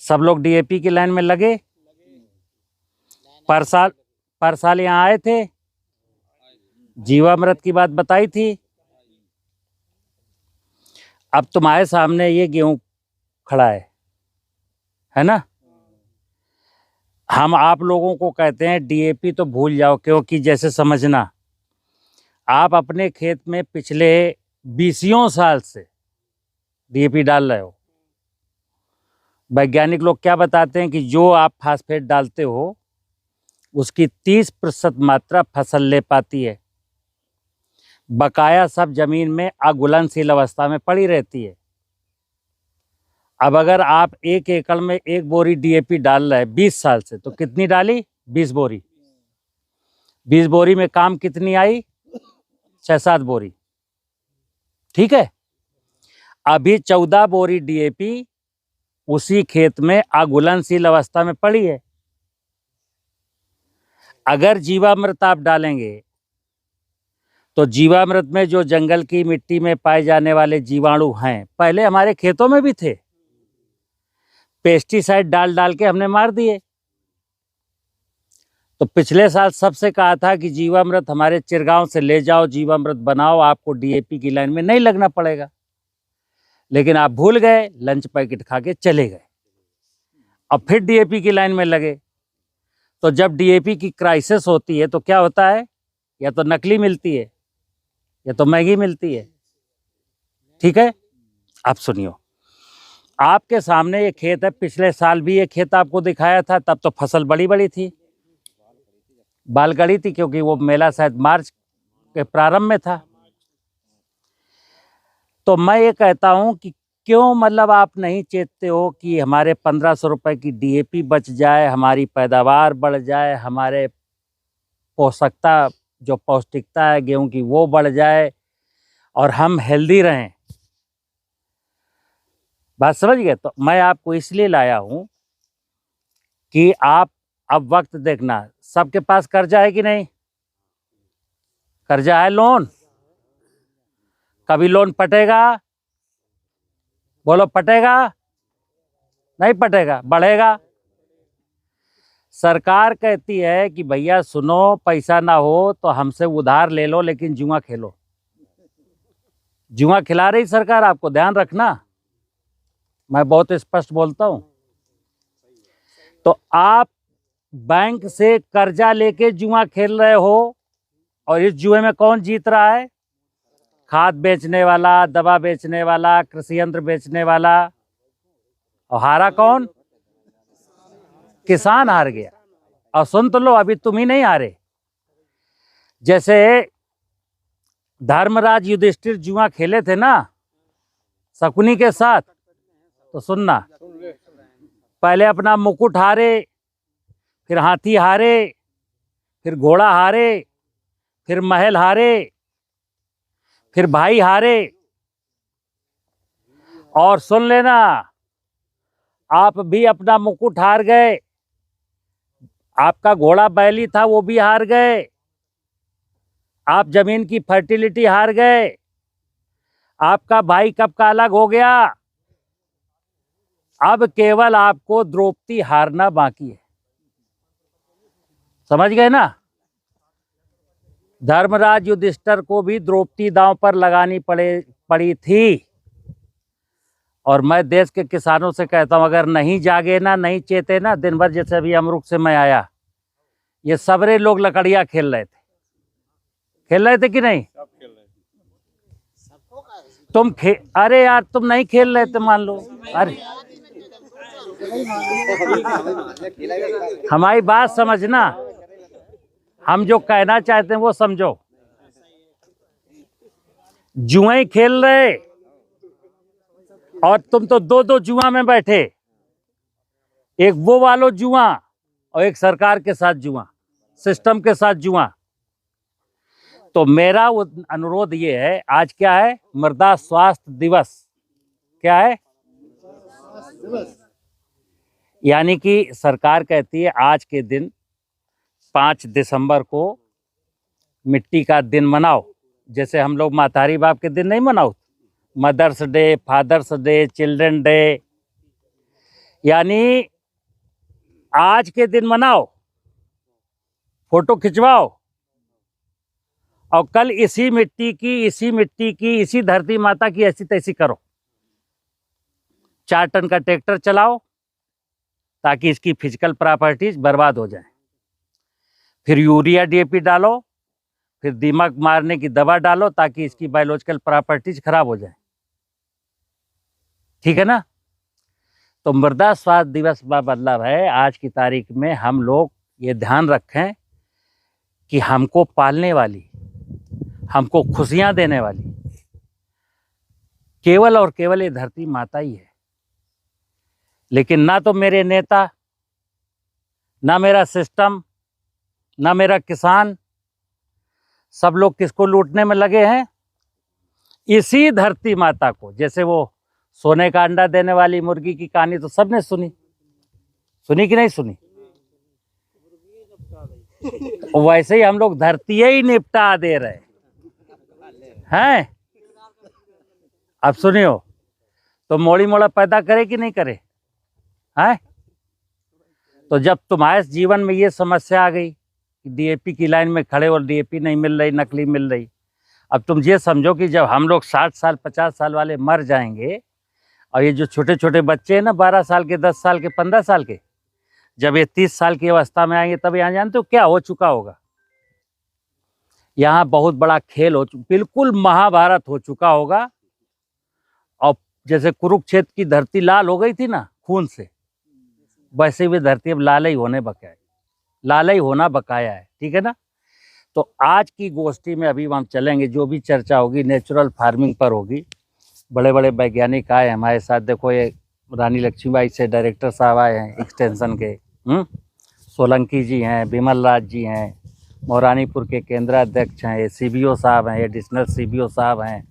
सब लोग डीएपी की लाइन में लगे। पर साल यहाँ आए थे, जीवामृत की बात बताई थी। अब तुम्हारे सामने ये गेहूं खड़ा है ना। हम आप लोगों को कहते हैं डीएपी तो भूल जाओ, क्योंकि जैसे समझना, आप अपने खेत में पिछले 20 साल से डीएपी डाल रहे हो। वैज्ञानिक लोग क्या बताते हैं कि जो आप फास्फेट डालते हो उसकी 30% मात्रा फसल ले पाती है, बकाया सब जमीन में अघुलनशील अवस्था में पड़ी रहती है। अब अगर आप 1 एकड़ में 1 बोरी डीएपी डाल रहे हैं 20 साल से, तो कितनी डाली? 20 बोरी। 20 बोरी में काम कितनी आई? 6-7 बोरी। ठीक है। अभी 14 बोरी डीएपी उसी खेत में अघुलनशील अवस्था में पड़ी है। अगर जीवामृत आप डालेंगे तो जीवामृत में जो जंगल की मिट्टी में पाए जाने वाले जीवाणु हैं, पहले हमारे खेतों में भी थे, पेस्टिसाइड डाल डाल के हमने मार दिए। तो पिछले साल सबसे कहा था कि जीवामृत हमारे चिरगांव से ले जाओ, जीवामृत बनाओ, आपको डीएपी की लाइन में नहीं लगना पड़ेगा। लेकिन आप भूल गए, लंच पैकेट खा के चले गए। अब फिर डीएपी की लाइन में लगे। तो जब डीएपी की क्राइसिस होती है तो क्या होता है? या तो नकली मिलती है या तो महंगी मिलती है। ठीक है। आप सुनियो, आपके सामने ये खेत है। पिछले साल भी ये खेत आपको दिखाया था, तब तो फसल बड़ी बड़ी थी, बाल गड़ी थी, क्योंकि वो मेला शायद मार्च के प्रारंभ में था। तो मैं ये कहता हूं कि क्यों मतलब आप नहीं चेतते हो कि हमारे 1500 रुपए की डीएपी बच जाए, हमारी पैदावार बढ़ जाए, हमारे पोषकता जो पौष्टिकता है गेहूं की वो बढ़ जाए और हम हेल्दी रहें। बात समझ गए? तो मैं आपको इसलिए लाया हूं कि आप अब वक्त देखना, सबके पास कर्जा है कि नहीं? कर्जा है, लोन। कभी लोन पटेगा? बोलो, पटेगा? नहीं पटेगा, बढ़ेगा। सरकार कहती है कि भैया सुनो, पैसा ना हो तो हमसे उधार ले लो, लेकिन जुआ खेलो। जुआ खिला रही सरकार आपको, ध्यान रखना, मैं बहुत स्पष्ट बोलता हूं। तो आप बैंक से कर्जा लेके जुआ खेल रहे हो, और इस जुए में कौन जीत रहा है? खाद बेचने वाला, दवा बेचने वाला, कृषि यंत्र बेचने वाला। और हारा कौन? किसान हार गया। और सुन तो लो, अभी तुम ही नहीं हारे। जैसे धर्मराज युधिष्ठिर जुआ खेले थे ना शकुनी के साथ, तो सुनना, पहले अपना मुकुट हारे, फिर हाथी हारे, फिर घोड़ा हारे, फिर महल हारे, फिर भाई हारे। और सुन लेना, आप भी अपना मुकुट हार गए, आपका घोड़ा बैली था वो भी हार गए, आप जमीन की फर्टिलिटी हार गए, आपका भाई कब का अलग हो गया। अब केवल आपको द्रौपदी हारना बाकी है। समझ गए ना? धर्मराज युधिष्ठिर को भी द्रौपदी दांव पर लगानी पड़ी थी। और मैं देश के किसानों से कहता हूं, अगर नहीं जागे ना, नहीं चेते ना, दिन भर, जैसे अभी अमरुक से मैं आया, ये सबरे लोग लकड़ियां खेल रहे थे कि नहीं? तुम अरे यार, तुम नहीं खेल रहे थे मान लो। अरे हमारी बात समझना, हम जो कहना चाहते हैं वो समझो। जुए खेल रहे और तुम तो दो जुआ में बैठे, एक वो वालो जुआ और एक सरकार के साथ जुआ, सिस्टम के साथ जुआ। तो मेरा अनुरोध ये है, आज क्या है? मृदा स्वास्थ्य दिवस। क्या है? यानी कि सरकार कहती है आज के दिन 5 दिसंबर को मिट्टी का दिन मनाओ। जैसे हम लोग मातारी बाप के दिन नहीं मनाओ, mother's day, father's day, children day, यानी आज के दिन मनाओ, फोटो खिंचवाओ, और कल इसी मिट्टी की इसी धरती माता की ऐसी तैसी करो। 4 टन का ट्रैक्टर चलाओ ताकि इसकी फिजिकल प्रॉपर्टीज बर्बाद हो जाए। फिर यूरिया डीएपी डालो, फिर दीमक मारने की दवा डालो ताकि इसकी बायोलॉजिकल प्रॉपर्टीज खराब हो जाए। ठीक है ना? तो मृदा स्वास्थ्य दिवस का मतलब है आज की तारीख में हम लोग ये ध्यान रखें कि हमको पालने वाली, हमको खुशियां देने वाली केवल और केवल ये धरती माता ही है। लेकिन ना तो मेरे नेता, ना मेरा सिस्टम, ना मेरा किसान, सब लोग किसको लूटने में लगे हैं? इसी धरती माता को। जैसे वो सोने का अंडा देने वाली मुर्गी की कहानी तो सबने सुनी कि नहीं सुनी? वैसे ही हम लोग धरती ही निपटा दे रहे हैं। अब सुनियो, तो मोड़ी मोड़ा पैदा करे कि नहीं करे? हैं? तो जब तुम्हारे जीवन में ये समस्या आ गई कि डीएपी की लाइन में खड़े और डीएपी नहीं मिल रही, नकली मिल रही, अब तुम ये समझो कि जब हम लोग 60 साल 50 साल वाले मर जाएंगे और ये जो छोटे छोटे बच्चे हैं ना, 12 साल के, 10 साल के, 15 साल के, जब ये 30 साल की अवस्था में आएंगे तब यहाँ जानते हो क्या हो चुका होगा? यहाँ बहुत बड़ा खेल हो चुका, बिल्कुल महाभारत हो चुका होगा। और जैसे कुरुक्षेत्र की धरती लाल हो गई थी ना खून से, वैसे भी धरती अब लाल ही होना बकाया है। ठीक है ना? तो आज की गोष्ठी में अभी हम चलेंगे, जो भी चर्चा होगी नेचुरल फार्मिंग पर होगी। बड़े बड़े वैज्ञानिक आए हमारे साथ। देखो ये रानी लक्ष्मीबाई से डायरेक्टर साहब आए हैं एक्सटेंशन के, सोलंकी जी हैं, विमल राज जी हैं, मौरानीपुर के केंद्राध्यक्ष हैं, सीबीओ साहब हैं, एडिशनल सीबीओ साहब हैं,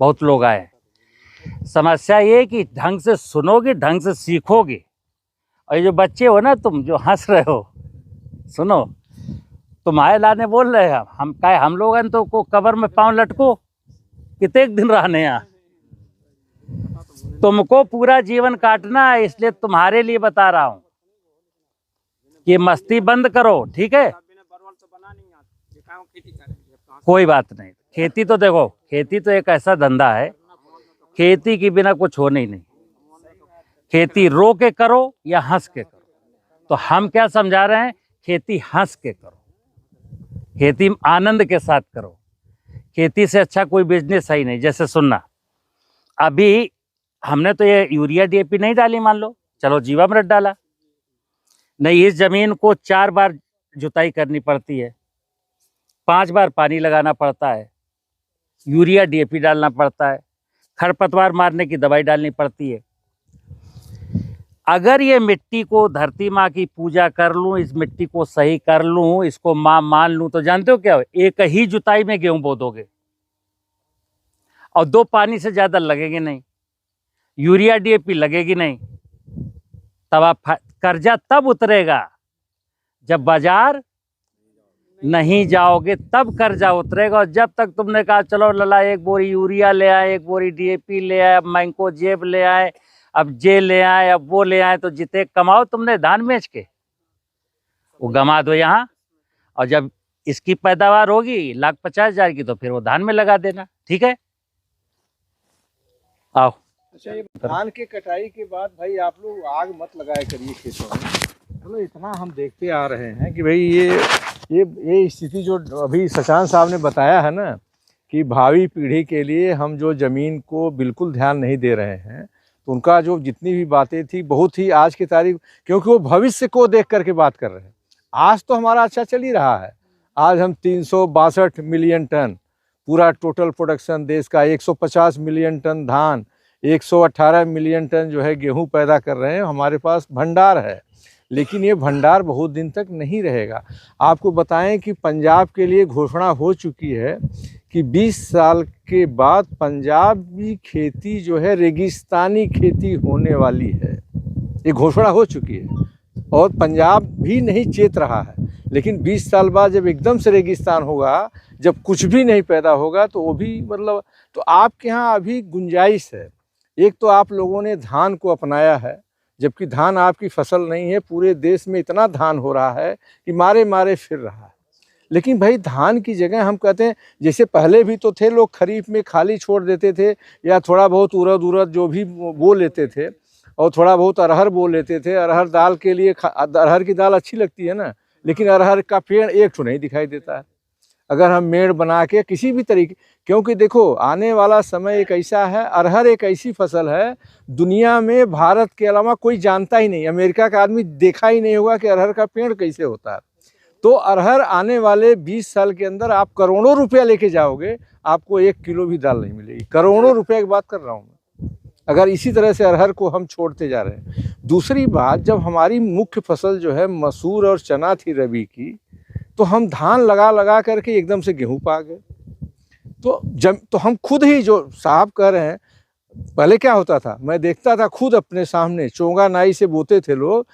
बहुत लोग आए। समस्या ये कि ढंग से सुनोगे, ढंग से सीखोगे। और ये जो बच्चे हो ना, तुम जो हंस रहे हो, सुनो, तुम्हारे लाने बोल रहे हैं हम लोग हैं तो को कबर में पांव लटको, कितने दिन रहने यहाँ? तुमको पूरा जीवन काटना है, इसलिए तुम्हारे लिए बता रहा हूँ कि मस्ती बंद करो। ठीक है? कोई बात नहीं। खेती तो देखो, खेती तो एक ऐसा धंधा है, खेती के बिना कुछ होने ही नहीं। खेती रो के करो या हंस के करो। तो हम क्या समझा रहे हैं? खेती हंस के करो, खेती आनंद के साथ करो। खेती से अच्छा कोई बिजनेस है ही नहीं। जैसे सुनना, अभी हमने तो ये यूरिया डीएपी नहीं डाली, मान लो, चलो जीवामृत डाला नहीं, इस जमीन को 4 बार जुताई करनी पड़ती है, 5 बार पानी लगाना पड़ता है, यूरिया डीएपी डालना पड़ता है, खरपतवार मारने की दवाई डालनी पड़ती है। अगर ये मिट्टी को, धरती माँ की पूजा कर लूँ, इस मिट्टी को सही कर लूँ, इसको माँ मान लूँ, तो जानते हो क्या हो? एक ही जुताई में गेहूं बो दोगे और 2 पानी से ज़्यादा लगेगी नहीं, यूरिया डीएपी लगेगी नहीं। तब आप कर्जा तब उतरेगा जब बाजार नहीं जाओगे, तब कर्जा उतरेगा। और जब तक तुमने कहा चलो लला 1 बोरी यूरिया ले आए, 1 बोरी डीएपी ले आए, अब मैंको जेब ले आए, अब जे ले आए, अब वो ले आए, तो जितने कमाओ तुमने धान बेच के वो गमा दो यहाँ। और जब इसकी पैदावार होगी 1,50,000 की, तो फिर वो धान में लगा देना। ठीक है? आओ। अच्छा, ये धान के कटाई के बाद भाई आप लोग आग मत लगाया करिए खेतों में। चलो इतना हम देखते आ रहे हैं कि भाई ये स्थिति जो अभी सचान साहब ने बताया है ना, कि भावी पीढ़ी के लिए हम जो ज़मीन को बिल्कुल ध्यान नहीं दे रहे हैं, तो उनका जो जितनी भी बातें थी बहुत ही आज की तारीख, क्योंकि वो भविष्य को देख करके बात कर रहे हैं। आज तो हमारा अच्छा चल ही रहा है। आज हम 362 मिलियन टन पूरा टोटल प्रोडक्शन देश का, 150 मिलियन टन धान, 118 मिलियन टन जो है गेहूं पैदा कर रहे हैं। हमारे पास भंडार है, लेकिन ये भंडार बहुत दिन तक नहीं रहेगा। आपको बताएं कि पंजाब के लिए घोषणा हो चुकी है कि 20 साल के बाद पंजाबी खेती जो है रेगिस्तानी खेती होने वाली है। ये घोषणा हो चुकी है और पंजाब भी नहीं चेत रहा है। लेकिन 20 साल बाद जब एकदम से रेगिस्तान होगा, जब कुछ भी नहीं पैदा होगा, तो वो भी मतलब, तो आपके यहाँ अभी गुंजाइश है। एक तो आप लोगों ने धान को अपनाया है, जबकि धान आपकी फसल नहीं है। पूरे देश में इतना धान हो रहा है कि मारे मारे फिर रहा है। लेकिन भाई धान की जगह हम कहते हैं, जैसे पहले भी तो थे लोग खरीफ में खाली छोड़ देते थे या थोड़ा बहुत उड़द उड़द जो भी बो लेते थे, और थोड़ा बहुत अरहर बो लेते थे। अरहर दाल के लिए अरहर की दाल अच्छी लगती है ना, लेकिन अरहर का पेड़ एक ठो नहीं दिखाई देता है। अगर हम मेड़ बना के किसी भी तरीके, क्योंकि देखो आने वाला समय एक ऐसा है, अरहर एक ऐसी फसल है दुनिया में भारत के अलावा कोई जानता ही नहीं, अमेरिका का आदमी देखा ही नहीं होगा कि अरहर का पेड़ कैसे होता है। तो अरहर आने वाले 20 साल के अंदर आप करोड़ों रुपया लेके जाओगे, आपको 1 किलो भी दाल नहीं मिलेगी। करोड़ों रुपए की बात कर रहा हूँ मैं, अगर इसी तरह से अरहर को हम छोड़ते जा रहे हैं। दूसरी बात, जब हमारी मुख्य फसल जो है मसूर और चना थी रबी की, तो हम धान लगा लगा करके एकदम से गेहूं पा गए। तो हम खुद ही, जो साहब कह रहे हैं, पहले क्या होता था, मैं देखता था खुद अपने सामने, चोंगा नाई से बोते थे लोग,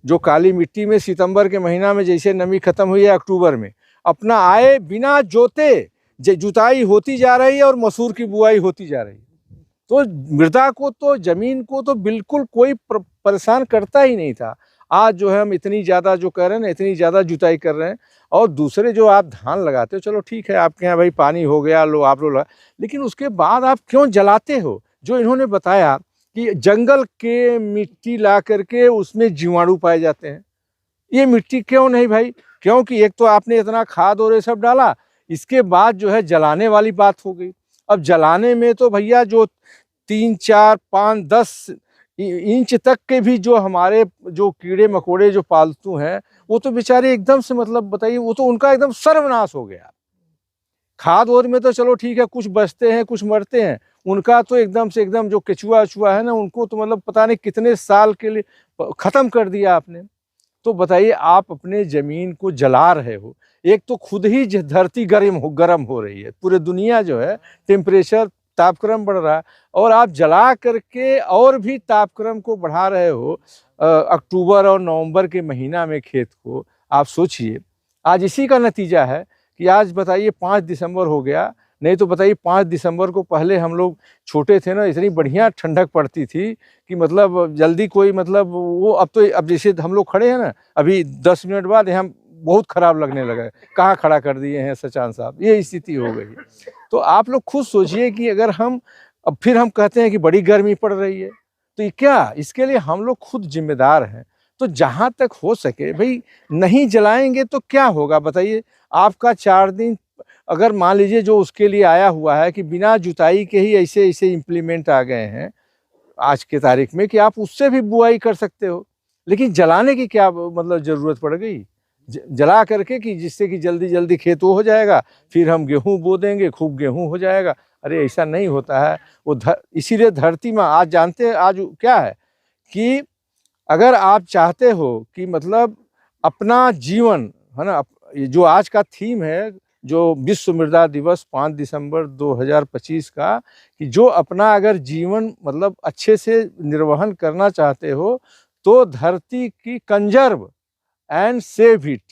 जो काली मिट्टी में सितंबर के महीना में जैसे नमी खत्म हुई है अक्टूबर में, अपना आए बिना जोते जुताई होती जा रही है और मसूर की बुआई होती जा रही है। तो मृदा को तो, जमीन को तो बिल्कुल कोई परेशान करता ही नहीं था। आज जो है हम इतनी ज़्यादा जो कह रहे हैं ना, इतनी ज़्यादा जुताई कर रहे हैं। और दूसरे जो आप धान लगाते हो, चलो ठीक है आपके यहाँ भाई पानी हो गया, लो आप लोग लगा, लेकिन उसके बाद आप क्यों जलाते हो? जो इन्होंने बताया कि जंगल के मिट्टी ला करके उसमें जीवाणु पाए जाते हैं, ये मिट्टी क्यों नहीं भाई? क्योंकि एक तो आपने इतना खाद और ये सब डाला, इसके बाद जो है जलाने वाली बात हो गई। अब जलाने में तो भैया जो 3, 4, 5, 10 इंच तक के भी जो हमारे जो कीड़े मकोड़े जो पालतू हैं, वो तो बेचारे एकदम से, मतलब बताइए, वो तो उनका एकदम सर्वनाश हो गया। खाद और में तो चलो ठीक है, कुछ बचते हैं कुछ मरते हैं, उनका तो एकदम से एकदम जो केचुआ उचुआ है ना, उनको तो मतलब पता नहीं कितने साल के लिए खत्म कर दिया आपने। तो बताइए, आप अपने जमीन को जला रहे हो। एक तो खुद ही धरती गर्म हो रही है, पूरे दुनिया जो है टेम्परेचर तापक्रम बढ़ रहा है, और आप जला करके और भी तापक्रम को बढ़ा रहे हो अक्टूबर और नवंबर के महीना में खेत को। आप सोचिए, आज इसी का नतीजा है कि आज बताइए 5 दिसंबर हो गया। नहीं तो बताइए 5 दिसंबर को पहले हम लोग छोटे थे ना, इतनी बढ़िया ठंडक पड़ती थी कि मतलब जल्दी कोई, मतलब वो, अब जैसे हम लोग खड़े हैं ना, अभी 10 मिनट बाद हम बहुत खराब लगने लगा, कहाँ खड़ा कर दिए हैं सचान साहब, ये स्थिति हो गई। तो आप लोग खुद सोचिए कि अगर हम, अब फिर हम कहते हैं कि बड़ी गर्मी पड़ रही है, तो ये क्या, इसके लिए हम लोग खुद जिम्मेदार हैं। तो जहाँ तक हो सके भाई, नहीं जलाएंगे तो क्या होगा बताइए? आपका 4 दिन अगर मान लीजिए जो उसके लिए आया हुआ है कि बिना जुताई के ही ऐसे ऐसे इम्प्लीमेंट आ गए हैं आज के तारीख में कि आप उससे भी बुआई कर सकते हो, लेकिन जलाने की क्या मतलब ज़रूरत पड़ गई? जला करके कि जिससे कि जल्दी जल्दी खेत हो जाएगा, फिर हम गेहूं बो देंगे, खूब गेहूं हो जाएगा। अरे ऐसा नहीं होता है वो। इसीलिए धरती में आज जानते हैं आज क्या है कि अगर आप चाहते हो कि मतलब अपना जीवन है ना, जो आज का थीम है, जो विश्व मृदा दिवस 5 दिसंबर 2025 का, कि जो अपना अगर जीवन मतलब अच्छे से निर्वहन करना चाहते हो, तो धरती की कंजर्व एंड सेव इट,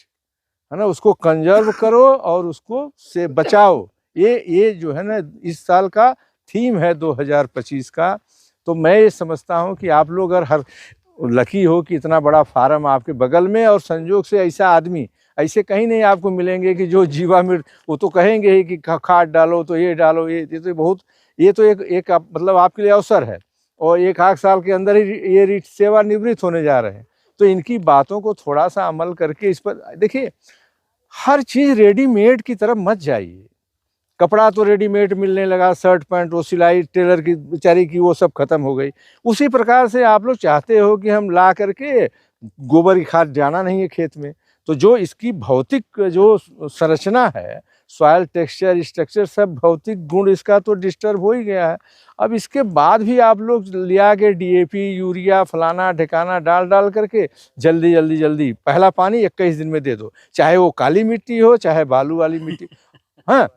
है ना, उसको कंजर्व करो और उसको से बचाओ। ये जो है ना इस साल का थीम है 2025 का। तो मैं ये समझता हूँ कि आप लोग अगर लकी हो कि इतना बड़ा फार्म आपके बगल में, और संजोग से ऐसा आदमी, ऐसे कहीं नहीं आपको मिलेंगे कि जो जीवामृत, वो तो कहेंगे ही कि खाद डालो, तो ये डालो, ये तो बहुत, ये तो एक मतलब आपके लिए अवसर है, और 1 साल के अंदर ही ये सेवानिवृत्त होने जा रहे हैं। तो इनकी बातों को थोड़ा सा अमल करके इस पर देखिए, हर चीज़ रेडीमेड की तरफ मत जाइए। कपड़ा तो रेडीमेड मिलने लगा, शर्ट पैंट, वो सिलाई टेलर की बेचारी की वो सब खत्म हो गई। उसी प्रकार से आप लोग चाहते हो कि हम ला करके गोबर की खाद जाना नहीं है खेत में, तो जो इसकी भौतिक जो संरचना है, सॉइल टेक्सचर स्ट्रक्चर, सब भौतिक गुण इसका तो डिस्टर्ब हो ही गया है। अब इसके बाद भी आप लोग लिया के डीएपी, यूरिया, फलाना ढिकाना डाल करके जल्दी पहला पानी 21 दिन में दे दो, चाहे वो काली मिट्टी हो चाहे बालू वाली मिट्टी। हाँ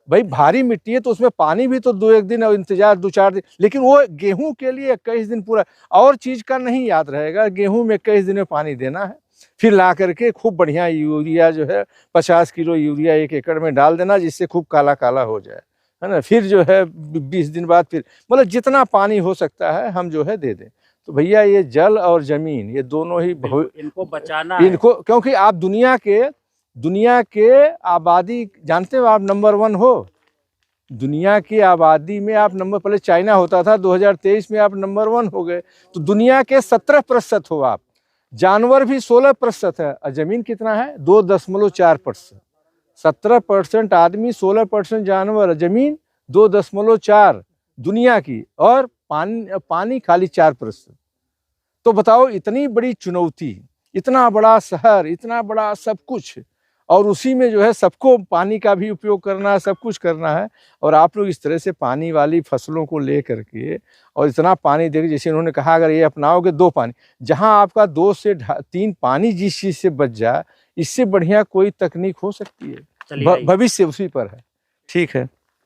भाई, भारी मिट्टी है तो उसमें पानी भी तो 2-1 दिन और इंतजार 2-4 दिन, लेकिन वो गेहूं के लिए 21 दिन पूरा, और चीज का नहीं याद रहेगा। गेहूं में 21 दिन में पानी देना है, फिर ला करके खूब बढ़िया यूरिया जो है 50 किलो यूरिया 1 एकड़ में डाल देना, जिससे खूब काला काला हो जाए, है ना। फिर जो है 20 दिन बाद फिर मतलब जितना पानी हो सकता है हम जो है दे दें। तो भैया ये जल और जमीन ये दोनों ही इनको बचाना है। इनको, क्योंकि आप दुनिया के आबादी जानते हो, आप नंबर 1 हो दुनिया की आबादी में। आप नंबर, पहले चाइना होता था, 2023 में आप नंबर 1 हो गए। तो दुनिया के 17% हो आप। जानवर भी 16% है, और जमीन कितना है 2.4%। 17% आदमी, 16% जानवर, जमीन 2.4 दुनिया की, और पानी खाली 4%। तो बताओ, इतनी बड़ी चुनौती, इतना बड़ा शहर, इतना बड़ा सब कुछ, और उसी में जो है सबको पानी का भी उपयोग करना है, सब कुछ करना है। और आप लोग इस तरह से पानी वाली फसलों को ले करके, और इतना पानी देखिए, जैसे उन्होंने कहा अगर ये अपनाओगे 2 पानी, जहां आपका 2 से 3 पानी जिस चीज से बच जाए, इससे बढ़िया कोई तकनीक हो सकती है? भविष्य उसी पर है। ठीक है।